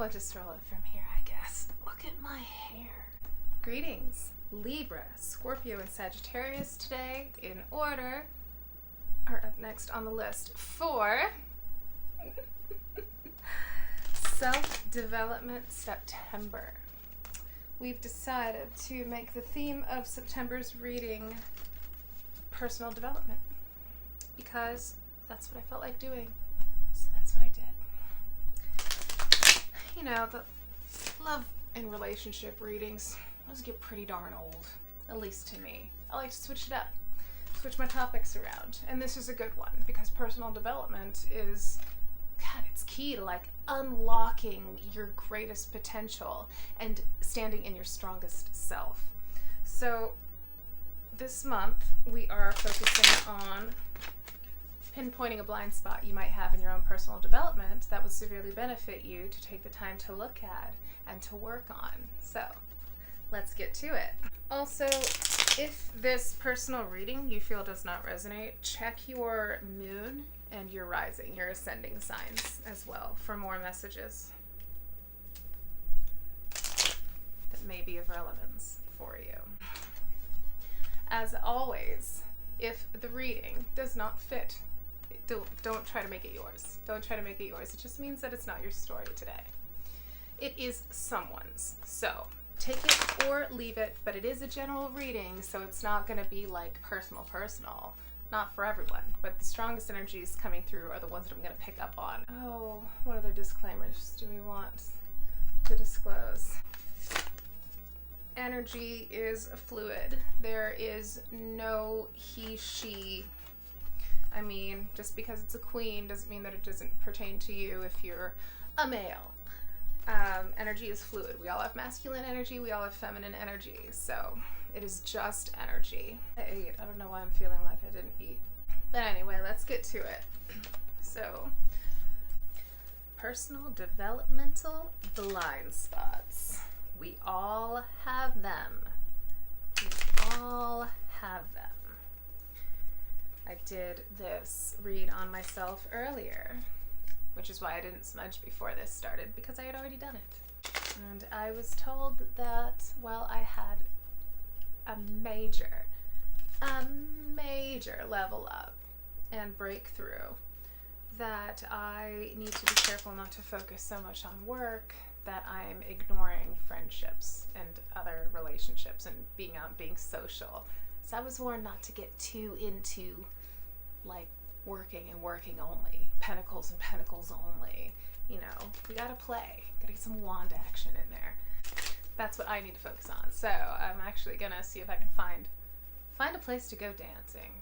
we'll just roll it from here, I guess. Look at my hair. Greetings, Libra, Scorpio, and Sagittarius today in order are up next on the list for Self-Development September. We've decided to make the theme of September's reading personal development because that's what I felt like doing. So that's what I did. You know, the love and relationship readings, those get pretty darn old, at least to me. I like to switch it up, switch my topics around. And this is a good one because personal development is, God, it's key to like unlocking your greatest potential and standing in your strongest self. So this month we are focusing on pinpointing a blind spot you might have in your own personal development that would severely benefit you to take the time to look at and to work on. So let's get to it. Also, if this personal reading you feel does not resonate, check your moon and your rising, your ascending signs as well for more messages that may be of relevance for you. As always, if the reading does not fit, don't try to make it yours. Don't try to make it yours. It just means that it's not your story today. It is someone's. So take it or leave it, but it is a general reading, so it's not going to be like personal. Not for everyone, but the strongest energies coming through are the ones that I'm going to pick up on. Oh, what other disclaimers do we want to disclose? Energy is fluid. There is no he, she. I mean, just because it's a queen doesn't mean that it doesn't pertain to you if you're a male. Energy is fluid. We all have masculine energy, we all have feminine energy, so it is just energy. I ate. I don't know why I'm feeling like I didn't eat. But anyway, let's get to it. So, personal developmental blind spots. We all have them. We all have them. I did this read on myself earlier, which is why I didn't smudge before this started, because I had already done it. And I was told that, well, I had a major level up and breakthrough, that I need to be careful not to focus so much on work that I'm ignoring friendships and other relationships and being out being social. So I was warned not to get too into like working and working only, pentacles and pentacles only. You know, we gotta play, gotta get some wand action in there. That's what I need to focus on. So I'm actually gonna see if I can find a place to go dancing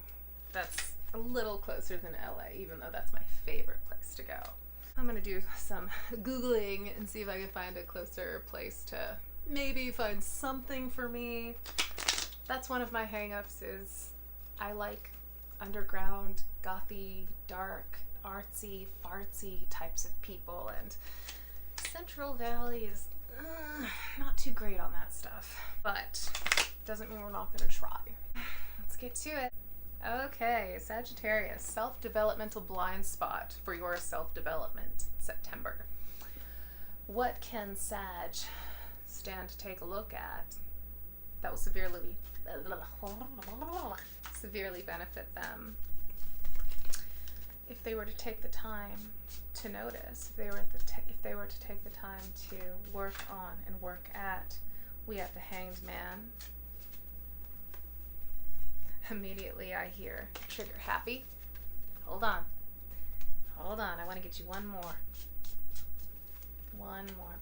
that's a little closer than LA, even though that's my favorite place to go. I'm gonna do some Googling and see if I can find a closer place to maybe find something for me. That's one of my hang-ups, is I like underground, gothy, dark, artsy, fartsy types of people, and Central Valley is not too great on that stuff, but doesn't mean we're not going to try. Let's get to it. Okay, Sagittarius, self-developmental blind spot for your self-development September. What can Sag stand to take a look at that will severely benefit them if they were to take the time to notice, if they were to take the time to work on and work at? We have the Hanged Man. Immediately I hear trigger happy. Hold on, I want to get you one more,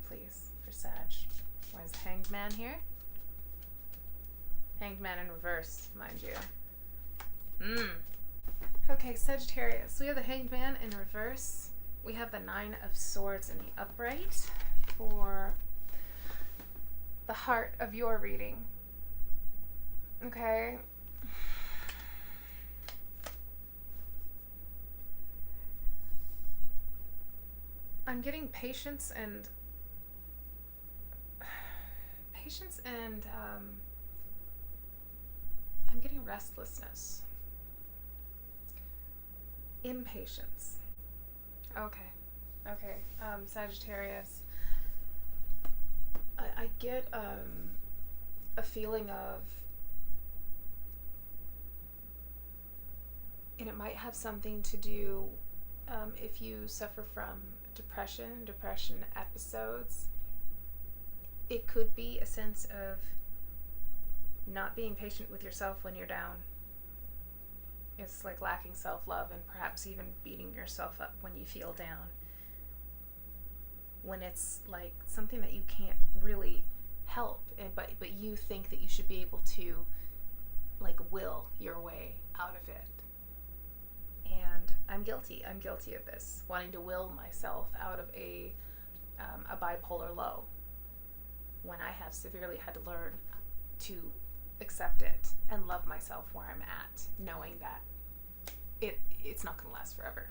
please, for Sag. Why is the Hanged Man here? Hanged Man in reverse, mind you. Okay, Sagittarius, we have the Hanged Man in reverse. We have the Nine of Swords in the upright for the heart of your reading. Okay. I'm getting patience and I'm getting restlessness. Impatience. Okay. Sagittarius. I get a feeling of, and it might have something to do if you suffer from depression episodes. It could be a sense of not being patient with yourself when you're down. It's like lacking self-love, and perhaps even beating yourself up when you feel down. When it's like something that you can't really help, but you think that you should be able to like will your way out of it. And I'm guilty of this, wanting to will myself out of a bipolar low, when I have severely had to learn to accept it and love myself where I'm at, knowing that it's not going to last forever.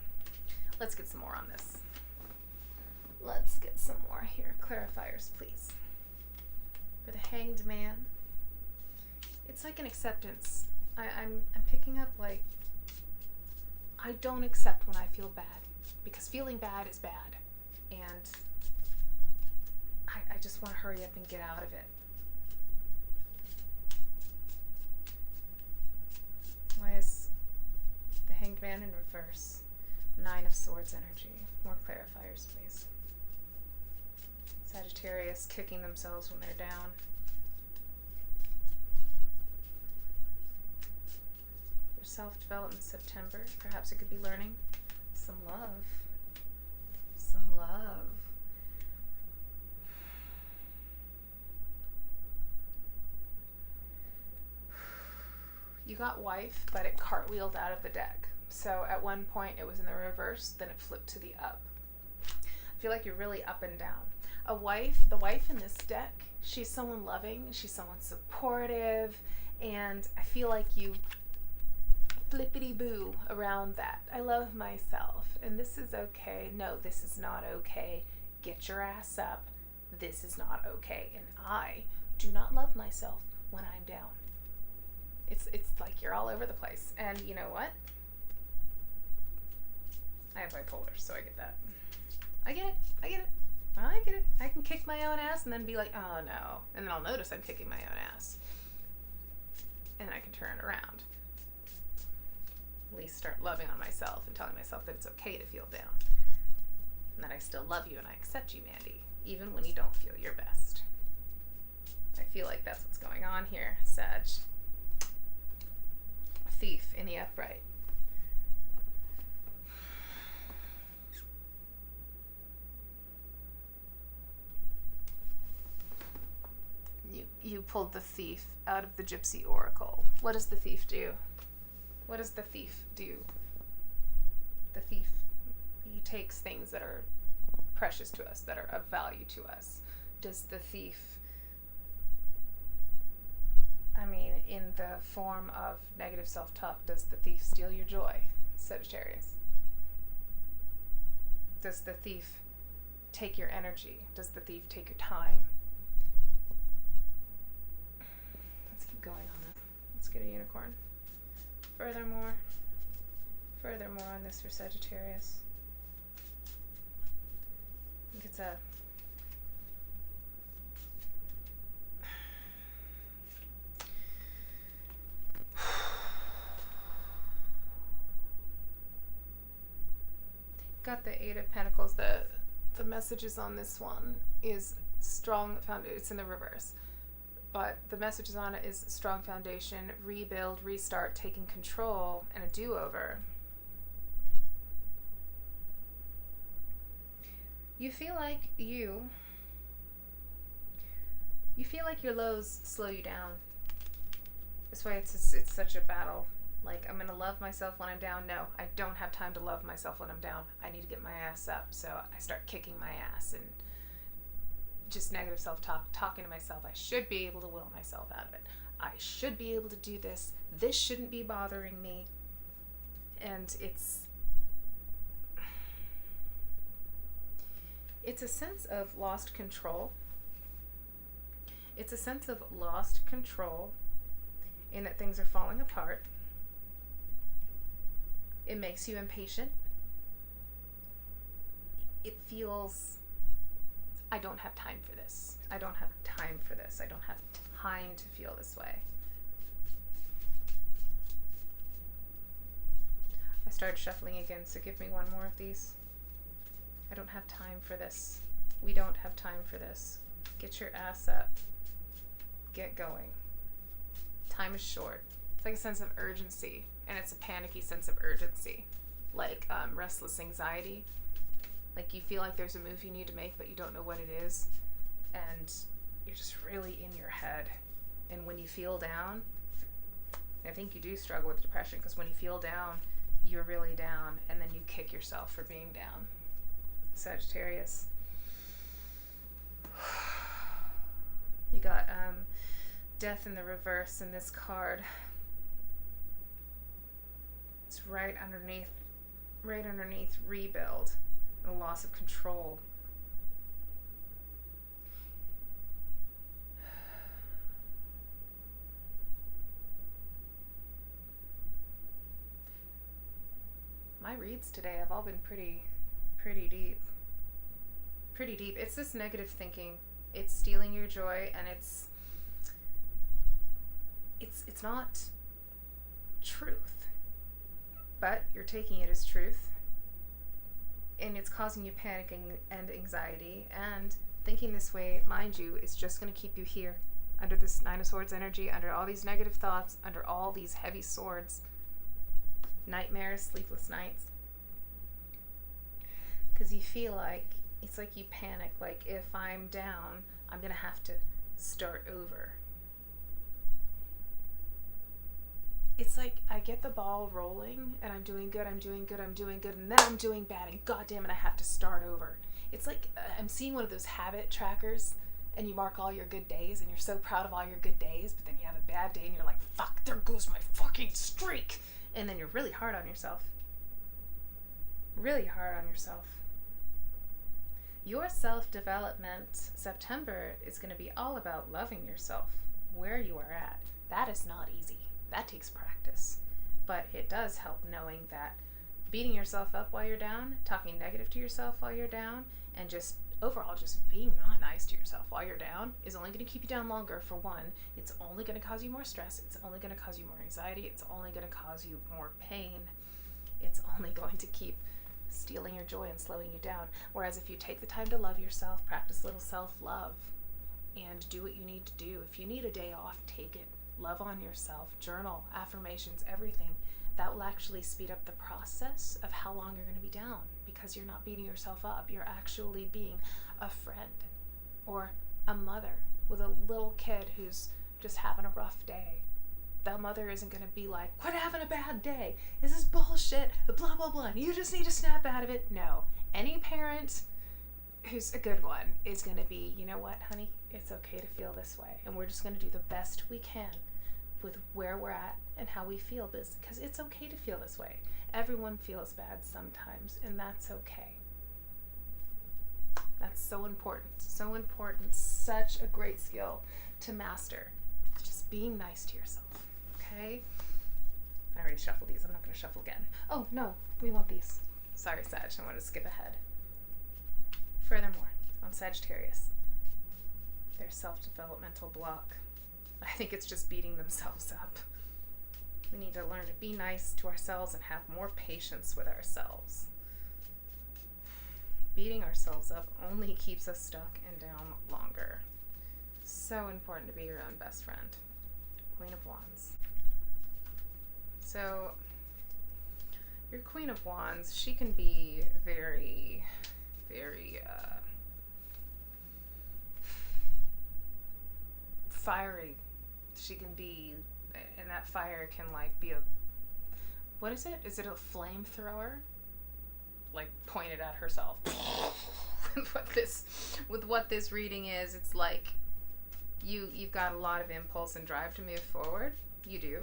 Let's get some more on this. Let's get some more here. Clarifiers, please. For the Hanged Man, it's like an acceptance. I'm picking up like, I don't accept when I feel bad, because feeling bad is bad, and I just want to hurry up and get out of it. Why is the Hanged Man in reverse? 9 of Swords energy. More clarifiers, please. Sagittarius kicking themselves when they're down. Your self-development September. Perhaps it could be learning some love. Some love. You got Wife, but it cartwheeled out of the deck. So at one point it was in the reverse, then it flipped to the up. I feel like you're really up and down. The wife in this deck, she's someone loving, she's someone supportive, and I feel like you flippity boo around that. I love myself, and this is okay. No, this is not okay. Get your ass up. This is not okay. And I do not love myself when I'm down. It's like you're all over the place. And you know what? I have bipolar, so I get that. I get it. I can kick my own ass and then be like, oh no. And then I'll notice I'm kicking my own ass. And I can turn it around. At least start loving on myself and telling myself that it's okay to feel down. And that I still love you and I accept you, Mandy, even when you don't feel your best. I feel like that's what's going on here, Sag. Thief in the upright. You pulled the Thief out of the Gypsy Oracle. What does the Thief do? What does the Thief do? The Thief, he takes things that are precious to us, that are of value to us. Does the Thief, I mean, in the form of negative self-talk, does the Thief steal your joy, Sagittarius? Does the Thief take your energy? Does the Thief take your time? Let's keep going on this. Let's get a unicorn. Furthermore on this for Sagittarius. I think it's a got the Eight of Pentacles. The messages on this one is strong foundation. It's in the reverse, but the messages on it is strong foundation, rebuild, restart, taking control, and a do-over. You feel like your lows slow you down. That's why it's such a battle. Like, I'm gonna love myself when I'm down. No, I don't have time to love myself when I'm down. I need to get my ass up. So I start kicking my ass and just negative self-talk, talking to myself. I should be able to will myself out of it. I should be able to do this. This shouldn't be bothering me. And it's a sense of lost control. It's a sense of lost control in that things are falling apart. It makes you impatient. It feels I don't have time for this. I don't have time for this. I don't have time to feel this way. I started shuffling again, so give me one more of these. I don't have time for this. We don't have time for this. Get your ass up. Get going. Time is short. It's like a sense of urgency, and it's a panicky sense of urgency. Like restless anxiety. Like you feel like there's a move you need to make, but you don't know what it is, and you're just really in your head. And when you feel down, I think you do struggle with depression, because when you feel down, you're really down, and then you kick yourself for being down. Sagittarius. You got death in the reverse in this card. It's right underneath rebuild and loss of control. My reads today have all been pretty deep. Pretty deep. It's this negative thinking. It's stealing your joy, and it's not truth, but you're taking it as truth, and it's causing you panic and anxiety. And thinking this way, mind you, is just going to keep you here under this Nine of Swords energy, under all these negative thoughts, under all these heavy swords, nightmares, sleepless nights, because you feel like it's like you panic, like if I'm down, I'm gonna have to start over. It's like I get the ball rolling and I'm doing good, and then I'm doing bad, and goddamn it, I have to start over. It's like I'm seeing one of those habit trackers, and you mark all your good days, and you're so proud of all your good days, but then you have a bad day and you're like, fuck, there goes my fucking streak. And then you're really hard on yourself. Really hard on yourself. Your self-development September is going to be all about loving yourself where you are at. That is not easy. That takes practice. But it does help knowing that beating yourself up while you're down, talking negative to yourself while you're down, and just overall just being not nice to yourself while you're down is only going to keep you down longer. For one, it's only going to cause you more stress. It's only going to cause you more anxiety. It's only going to cause you more pain. It's only going to keep stealing your joy and slowing you down. Whereas if you take the time to love yourself, practice a little self-love, and do what you need to do. If you need a day off, take it. Love on yourself. Journal, affirmations, everything. That will actually speed up the process of how long you're going to be down, because you're not beating yourself up. You're actually being a friend or a mother with a little kid who's just having a rough day. That mother isn't going to be like, quit having a bad day. This is bullshit, blah, blah, blah. You just need to snap out of it. No. Any parent who's a good one is going to be, you know what, honey? It's okay to feel this way. And we're just going to do the best we can with where we're at and how we feel, because it's okay to feel this way. Everyone feels bad sometimes, and that's okay. That's so important. So important. Such a great skill to master. Just being nice to yourself. Okay? I already shuffled these. I'm not going to shuffle again. Oh, no. We want these. Sorry, Sag. I want to skip ahead. Furthermore, on Sagittarius, their self-developmental block. I think it's just beating themselves up. We need to learn to be nice to ourselves and have more patience with ourselves. Beating ourselves up only keeps us stuck and down longer. So important to be your own best friend. Queen of Wands. So, your Queen of Wands, she can be very, very fiery. She can be, and that fire can like be a, what is it? Is it a flamethrower? Like pointed at herself. with what this reading is, it's like you've got a lot of impulse and drive to move forward. You do,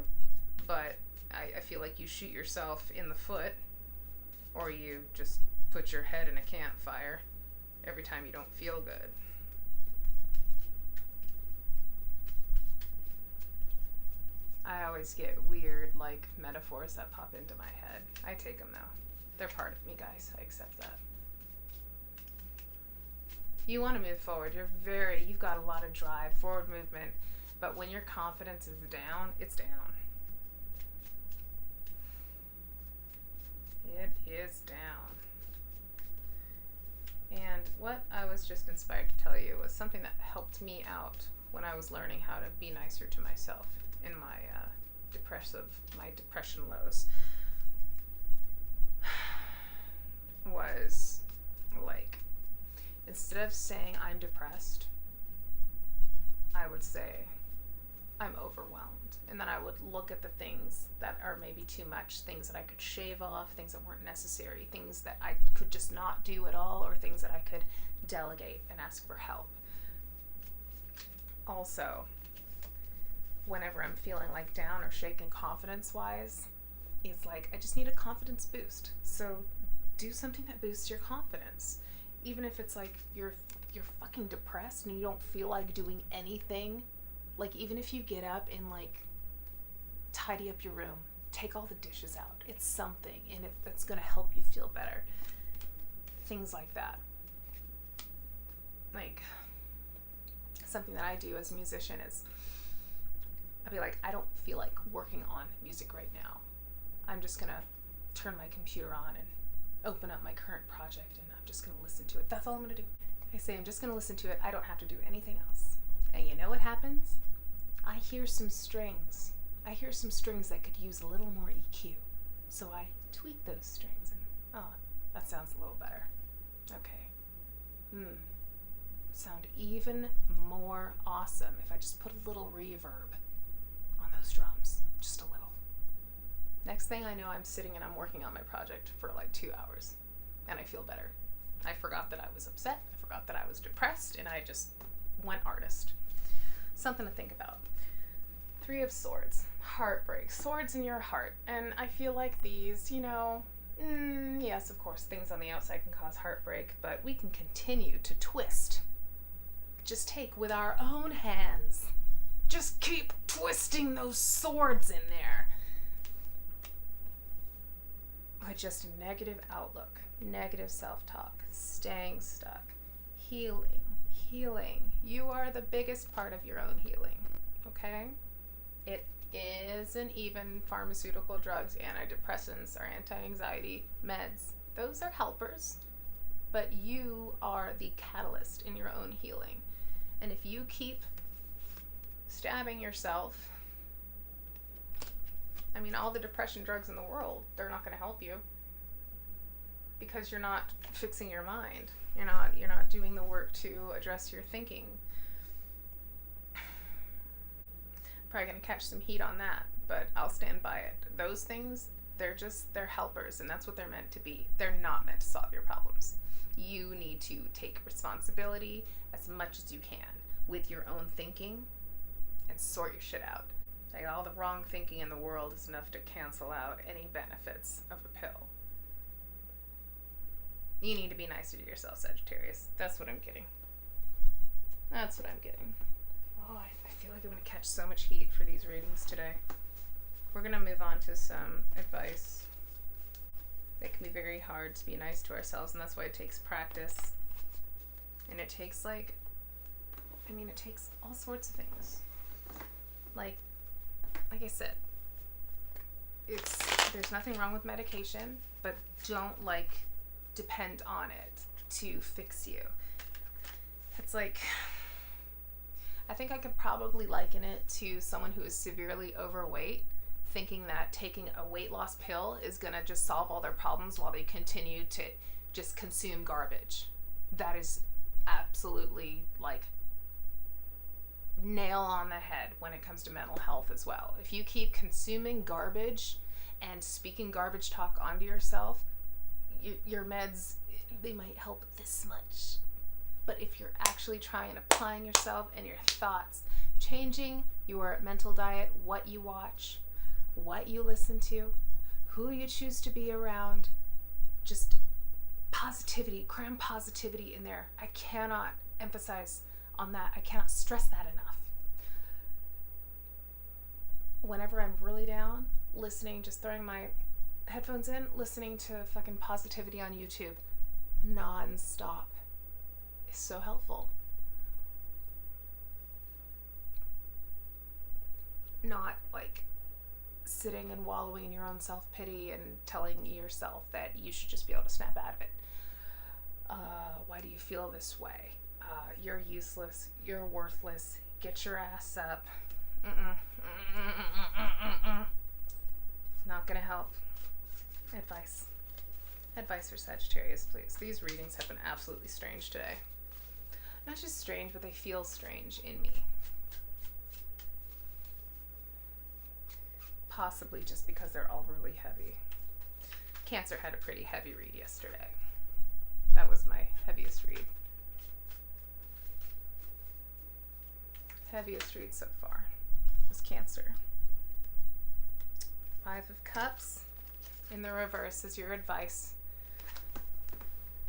but I feel like you shoot yourself in the foot, or you just put your head in a campfire every time you don't feel good. I always get weird like metaphors that pop into my head. I take them now. They're part of me, guys. I accept that. You want to move forward. You've got a lot of drive, forward movement, but when your confidence is down, it's down. It is down. And what I was just inspired to tell you was something that helped me out when I was learning how to be nicer to myself in my depression lows. Was like, instead of saying I'm depressed, I would say I'm overwhelmed. And then I would look at the things that are maybe too much, things that I could shave off, things that weren't necessary, things that I could just not do at all, or things that I could delegate and ask for help. Also, whenever I'm feeling like down or shaken confidence-wise, it's like, I just need a confidence boost. So do something that boosts your confidence. Even if it's like you're fucking depressed and you don't feel like doing anything. Like, even if you get up and like tidy up your room, take all the dishes out. It's something, and that's gonna help you feel better. Things like that. Like, something that I do as a musician is, I'll be like, I don't feel like working on music right now. I'm just gonna turn my computer on and open up my current project, and I'm just gonna listen to it. That's all I'm gonna do. I say I'm just gonna listen to it. I don't have to do anything else. And you know what happens? I hear some strings. I hear some strings that could use a little more EQ. So I tweak those strings and, oh, that sounds a little better. Okay. Sound even more awesome if I just put a little reverb on those drums. Just a little. Next thing I know, I'm sitting and I'm working on my project for like 2 hours. And I feel better. I forgot that I was upset. I forgot that I was depressed. And I just went artist. Something to think about. 3 of Swords. Heartbreak. Swords in your heart. And I feel like these, yes, of course, things on the outside can cause heartbreak, but we can continue to twist. Just take with our own hands. Just keep twisting those swords in there. With just a negative outlook, negative self-talk, staying stuck, healing. You are the biggest part of your own healing, okay? It isn't even pharmaceutical drugs, antidepressants, or anti-anxiety meds. Those are helpers, but you are the catalyst in your own healing. And if you keep stabbing yourself, all the depression drugs in the world, they're not going to help you because you're not fixing your mind. You're not doing the work to address your thinking. Probably going to catch some heat on that, but I'll stand by it. Those things, they're helpers, and that's what they're meant to be. They're not meant to solve your problems. You need to take responsibility as much as you can with your own thinking and sort your shit out. Like, all the wrong thinking in the world is enough to cancel out any benefits of a pill. You need to be nicer to yourself, Sagittarius. That's what I'm getting. Oh, I feel like I'm going to catch so much heat for these readings today. We're going to move on to some advice. It can be very hard to be nice to ourselves, and that's why it takes practice. And it takes it takes all sorts of things. Like I said, there's nothing wrong with medication, but don't depend on it to fix you. It's like, I think I could probably liken it to someone who is severely overweight, thinking that taking a weight loss pill is gonna just solve all their problems while they continue to just consume garbage. That is absolutely nail on the head when it comes to mental health as well. If you keep consuming garbage and speaking garbage talk onto yourself, your meds, they might help this much. But if you're actually applying yourself and your thoughts, changing your mental diet, what you watch, what you listen to, who you choose to be around, just positivity, cram positivity in there. I cannot emphasize on that. I cannot stress that enough. Whenever I'm really down, just throwing my headphones in, listening to fucking positivity on YouTube non-stop is so helpful. Not like sitting and wallowing in your own self-pity and telling yourself that you should just be able to snap out of it. Why do you feel this way? You're useless. You're worthless. Get your ass up. Not gonna help. Advice. Advice for Sagittarius, please. These readings have been absolutely strange today. Not just strange, but they feel strange in me. Possibly just because they're all really heavy. Cancer had a pretty heavy read yesterday. That was my heaviest read. Heaviest read so far was Cancer. 5 of Cups in the reverse is your advice.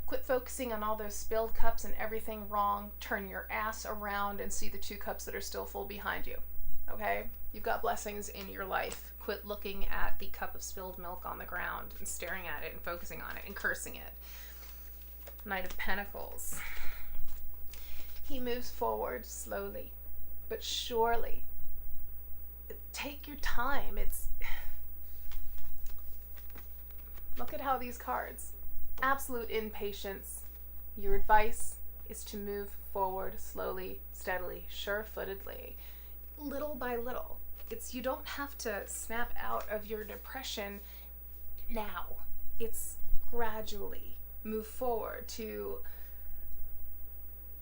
Quit focusing on all those spilled cups and everything wrong. Turn your ass around and see the 2 cups that are still full behind you. Okay? You've got blessings in your life. Quit looking at the cup of spilled milk on the ground and staring at it and focusing on it and cursing it. Knight of Pentacles. He moves forward slowly, but surely. Take your time. Look at how these cards. Absolute impatience. Your advice is to move forward slowly, steadily, sure-footedly, little by little. You don't have to snap out of your depression now. It's gradually move forward to,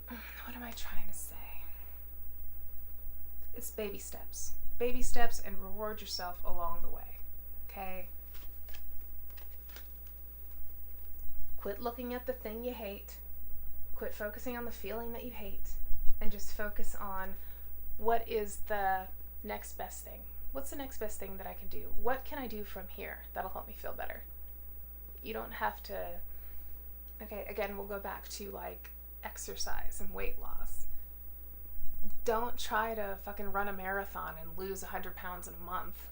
what am I trying to say? It's baby steps. Baby steps, and reward yourself along the way. Okay? Quit looking at the thing you hate. Quit focusing on the feeling that you hate. And just focus on what is the next best thing. What's the next best thing that I can do? What can I do from here that'll help me feel better? You don't have to... Okay, again, we'll go back to like exercise and weight loss. Don't try to fucking run a marathon and lose 100 pounds in a month,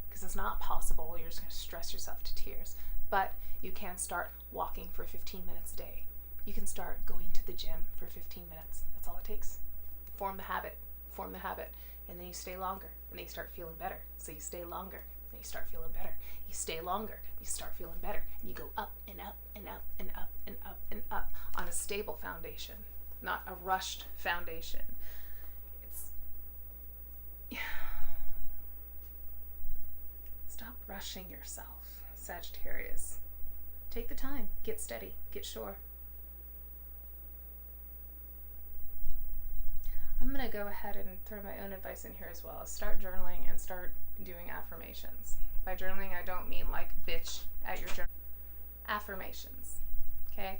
because it's not possible. You're just going to stress yourself to tears. But you can start walking for 15 minutes a day. You can start going to the gym for 15 minutes. That's all it takes. Form the habit. Form the habit. And then you stay longer. And then you start feeling better. So you stay longer. Then you start feeling better. You stay longer. You start feeling better. And you go up and up and up and up and up and up on a stable foundation, not a rushed foundation. Stop rushing yourself, Sagittarius. Take the time. Get steady. Get sure. I'm going to go ahead and throw my own advice in here as well. Start journaling and start doing affirmations. By journaling, I don't mean like bitch at your journal. Affirmations. Okay?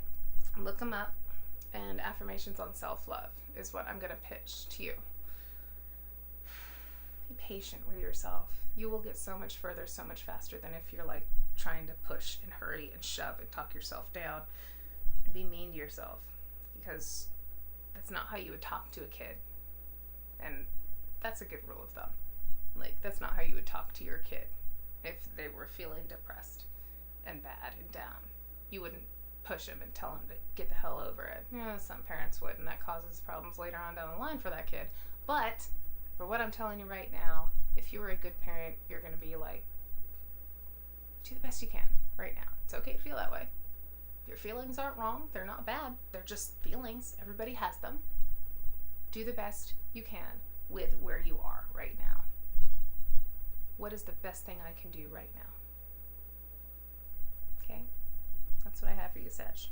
Look them up. And affirmations on self-love is what I'm going to pitch to you. Be patient with yourself. You will get so much further, so much faster than if you're like trying to push and hurry and shove and talk yourself down and be mean to yourself, because that's not how you would talk to a kid. And that's a good rule of thumb. Like, that's not how you would talk to your kid if they were feeling depressed and bad and down. You wouldn't push them and tell them to get the hell over it. Some parents would, and that causes problems later on down the line for that kid. But for what I'm telling you right now, if you were a good parent, you're going to be like, do the best you can right now. It's okay to feel that way. Your feelings aren't wrong. They're not bad. They're just feelings. Everybody has them. Do the best you can with where you are right now. What is the best thing I can do right now? Okay? That's what I have for you, Sag.